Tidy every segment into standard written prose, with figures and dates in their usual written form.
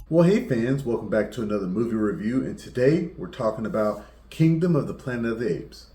Well, hey fans, welcome back to another movie review, and today we're talking about Kingdom of the Planet of the Apes.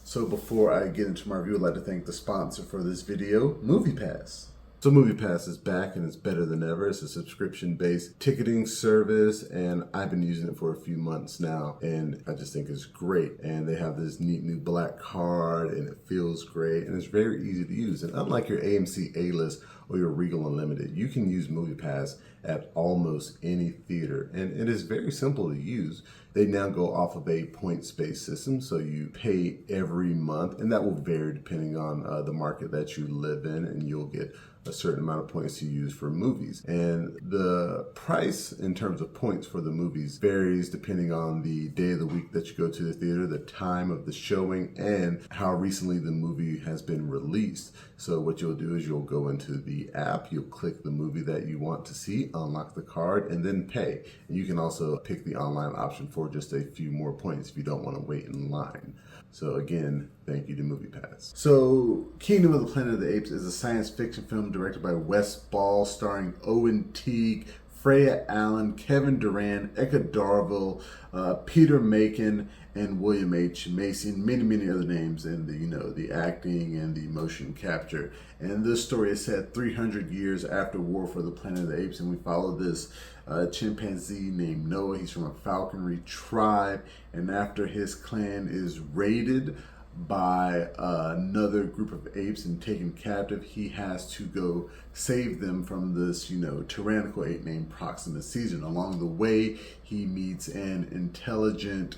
So before I get into my review, I'd like to thank the sponsor for this video, MoviePass. So MoviePass is back and it's better than ever. It's a subscription-based ticketing service, and I've been using it for a few months now, and I just think it's great. And they have this neat new black card, and it feels great, and it's very easy to use. And unlike your AMC A-List or your Regal Unlimited, you can use MoviePass at almost any theater, and it is very simple to use. They now go off of a points-based system, so you pay every month, and that will vary depending on the market that you live in, and you'll get a certain amount of points to use for movies. And the price in terms of points for the movies varies depending on the day of the week that you go to the theater, the time of the showing, and how recently the movie has been released. So what you'll do is you'll go into the app, you'll click the movie that you want to see, unlock the card, and then pay. And you can also pick the online option for just a few more points if you don't want to wait in line. So again, thank you to MoviePass. So Kingdom of the Planet of the Apes is a science fiction film directed by Wes Ball, starring Owen Teague, Freya Allan, Kevin Durand, Eka Darville, Peter Macon, and William H. Macy, and many other names in the acting and the motion capture. And this story is set 300 years after War for the Planet of the Apes, and we follow this chimpanzee named Noah. He's from a falconry tribe, and after his clan is raided by another group of apes and taken captive, he has to go save them from this, tyrannical ape named Proximus Caesar. And along the way, he meets an intelligent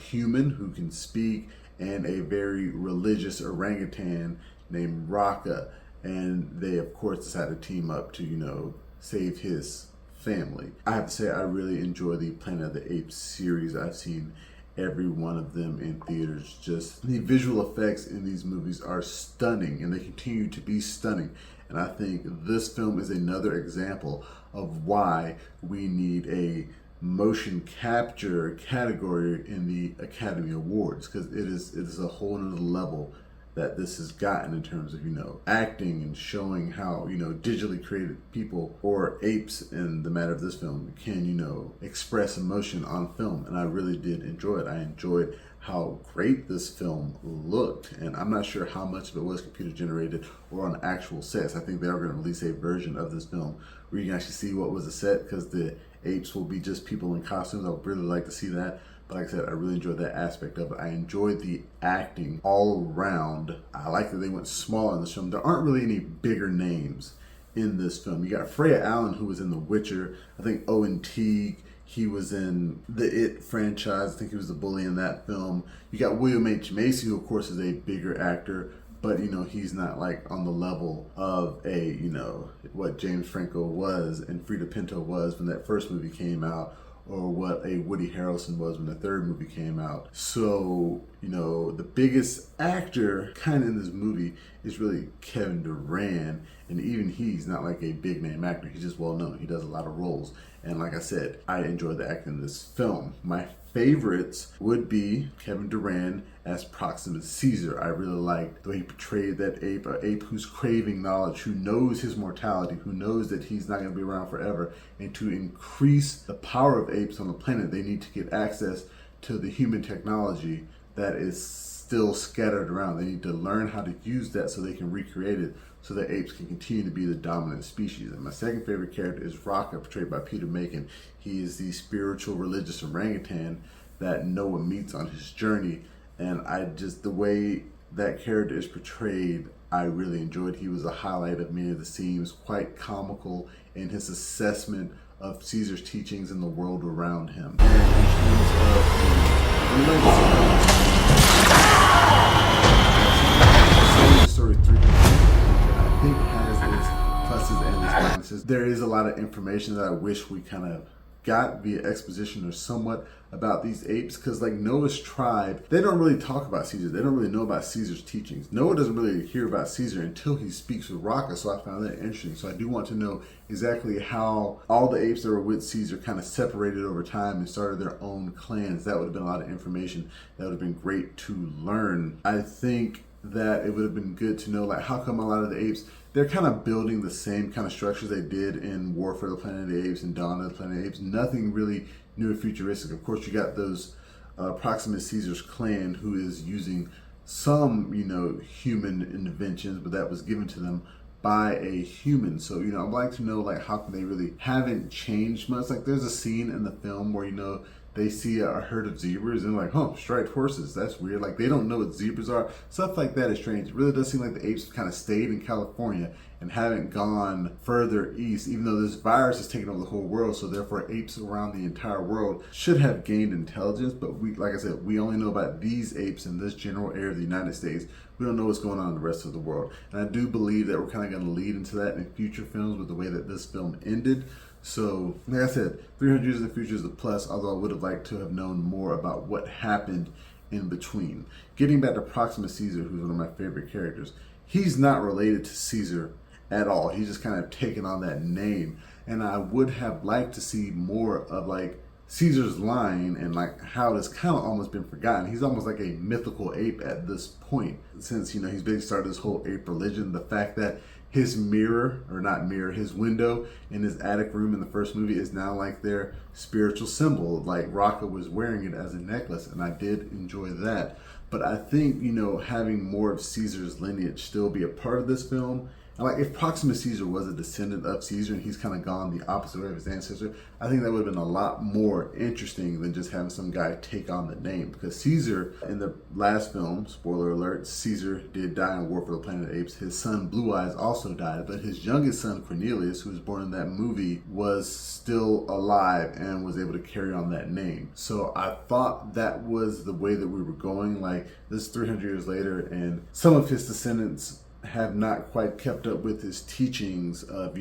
human who can speak and a very religious orangutan named Raka. And they, of course, decide to team up to, save his family. I have to say, I really enjoy the Planet of the Apes series. I've seen every one of them in theaters. Just the visual effects in these movies are stunning, and they continue to be stunning. And I think this film is another example of why we need a motion capture category in the Academy Awards, because it is a whole nother level that this has gotten in terms of acting and showing how digitally created people, or apes in the matter of this film, can express emotion on film. And I really did enjoy it. I enjoyed how great this film looked, and I'm not sure how much of it was computer generated or on actual sets. I think they are going to release a version of this film where you can actually see what was a set, because the apes will be just people in costumes. I would really like to see that. But like I said, I really enjoyed that aspect of it. I enjoyed the acting all around. I like that they went small in this film. There aren't really any bigger names in this film. You got Freya Allan, who was in The Witcher. I think Owen Teague, he was in the It franchise. I think he was the bully in that film. You got William H. Macy, who of course is a bigger actor, but he's not like on the level of a what James Franco was and Frida Pinto was when that first movie came out, or what a Woody Harrelson was when the third movie came out. So, the biggest actor kind of in this movie is really Kevin Durand, and even he's not like a big name actor. He's just well known. He does a lot of roles. And like I said, I enjoyed the acting in this film. My favorites would be Kevin Durand as Proximus Caesar. I really liked the way he portrayed that ape, an ape who's craving knowledge, who knows his mortality, who knows that he's not going to be around forever. And to increase the power of apes on the planet, they need to get access to the human technology that is still scattered around. They need to learn how to use that so they can recreate it, so that apes can continue to be the dominant species. And my second favorite character is Raka, portrayed by Peter Macon. He is the spiritual religious orangutan that Noah meets on his journey. And the way that character is portrayed, I really enjoyed. He was a highlight of many of the scenes, quite comical in his assessment of Caesar's teachings in the world around him. And in terms of the story 3, I think has its pluses and its minuses. There is a lot of information that I wish we kind of got via exposition or somewhat about these apes, because like Noah's tribe, they don't really talk about Caesar. They don't really know about Caesar's teachings. Noah doesn't really hear about Caesar until he speaks with Raka, so I found that interesting. So I do want to know exactly how all the apes that were with Caesar kind of separated over time and started their own clans. That would have been a lot of information that would have been great to learn. I think that it would have been good to know, like, how come a lot of the apes, they're kind of building the same kind of structures they did in War for the Planet of the Apes and Dawn of the Planet of the Apes. Nothing really new or futuristic. Of course, you got those Proximus Caesar's clan who is using some, human inventions, but that was given to them by a human. So, I'd like to know, like, how come they really haven't changed much. Like, there's a scene in the film where, they see a herd of zebras and like, striped horses. That's weird. Like, they don't know what zebras are. Stuff like that is strange. It really does seem like the apes kind of stayed in California and haven't gone further east, even though this virus has taken over the whole world. So therefore, apes around the entire world should have gained intelligence. But like I said, we only know about these apes in this general area of the United States. We don't know what's going on in the rest of the world. And I do believe that we're kind of going to lead into that in future films with the way that this film ended. So, like I said, 300 years in the future is a plus, although I would have liked to have known more about what happened in between. Getting back to Proximus Caesar, who's one of my favorite characters, he's not related to Caesar at all. He's just kind of taken on that name. And I would have liked to see more of, like, Caesar's line and, like, how it's kind of almost been forgotten. He's almost like a mythical ape at this point, since, he's basically started this whole ape religion. The fact that his his window in his attic room in the first movie is now like their spiritual symbol. Like, Raka was wearing it as a necklace, and I did enjoy that. But I think, having more of Caesar's lineage still be a part of this film. And, like, if Proximus Caesar was a descendant of Caesar and he's kind of gone the opposite way of his ancestor, I think that would have been a lot more interesting than just having some guy take on the name. Because Caesar, in the last film, spoiler alert, Caesar did die in War for the Planet of the Apes. His son Blue Eyes also died, but his youngest son Cornelius, who was born in that movie, was still alive and was able to carry on that name. So I thought that was the way that we were going. Like, this 300 years later, and some of his descendants have not quite kept up with his teachings of,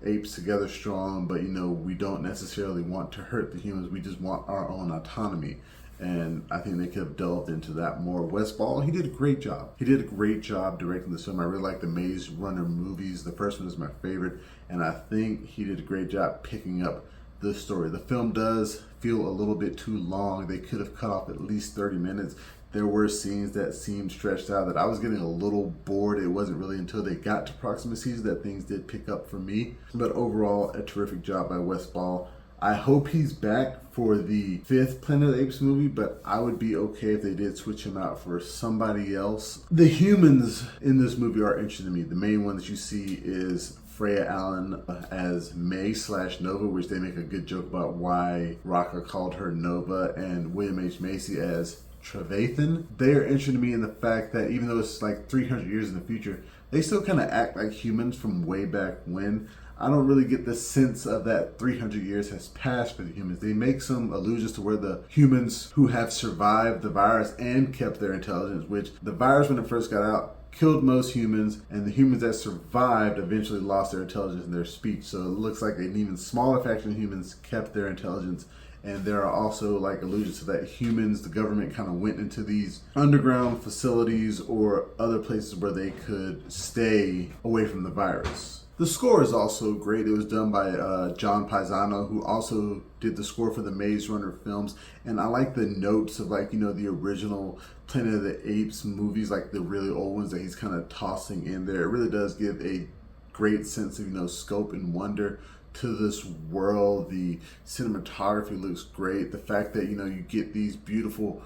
apes together strong, but, we don't necessarily want to hurt the humans. We just want our own autonomy. And I think they could have delved into that more. Wes Ball, he did a great job. He did a great job directing this film. I really like the Maze Runner movies. The first one is my favorite, and I think he did a great job picking up this story. The film does feel a little bit too long. They could have cut off at least 30 minutes. There were scenes that seemed stretched out that I was getting a little bored. It wasn't really until they got to Proximus Caesar that things did pick up for me. But overall, a terrific job by Wes Ball. I hope he's back for the 5th Planet of the Apes movie, but I would be okay if they did switch him out for somebody else. The humans in this movie are interesting to me. The main one that you see is Freya Allan as May/Nova, which they make a good joke about why Raka called her Nova, and William H. Macy as Trevathan. They are interesting to me in the fact that even though it's like 300 years in the future, they still kind of act like humans from way back when. I don't really get the sense of that 300 years has passed for the humans. They make some allusions to where the humans who have survived the virus and kept their intelligence, which the virus when it first got out killed most humans, and the humans that survived eventually lost their intelligence and their speech. So it looks like an even smaller faction of humans kept their intelligence. And there are also, like, allusions to that humans, the government kind of went into these underground facilities or other places where they could stay away from the virus. The score is also great. It was done by John Paisano, who also did the score for the Maze Runner films. And I like the notes of, like, the original Planet of the Apes movies, like the really old ones that he's kind of tossing in there. It really does give a great sense of, scope and wonder to this world. The cinematography looks great. The fact that, you get these beautiful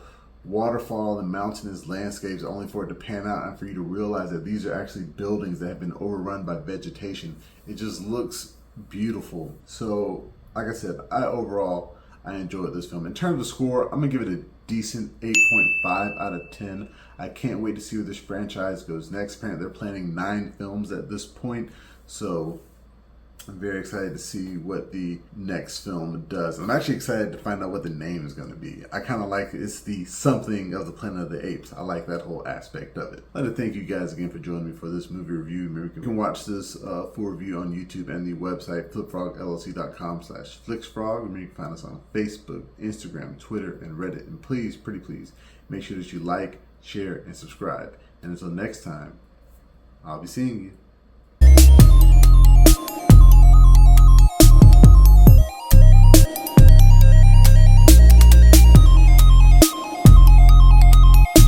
waterfall and mountainous landscapes only for it to pan out and for you to realize that these are actually buildings that have been overrun by vegetation. It just looks beautiful. So, like I said, I enjoyed this film. In terms of score, I'm gonna give it a decent 8.5 out of 10. I can't wait to see where this franchise goes next. Apparently they're planning 9 films at this point, so I'm very excited to see what the next film does. I'm actually excited to find out what the name is going to be. I kind of like it's the something of the Planet of the Apes. I like that whole aspect of it. I'd like to thank you guys again for joining me for this movie review. Remember, you can watch this full review on YouTube and the website flipfrogllc.com/flicksfrog. Remember, you can find us on Facebook, Instagram, Twitter, and Reddit. And please, pretty please, make sure that you like, share, and subscribe. And until next time, I'll be seeing you.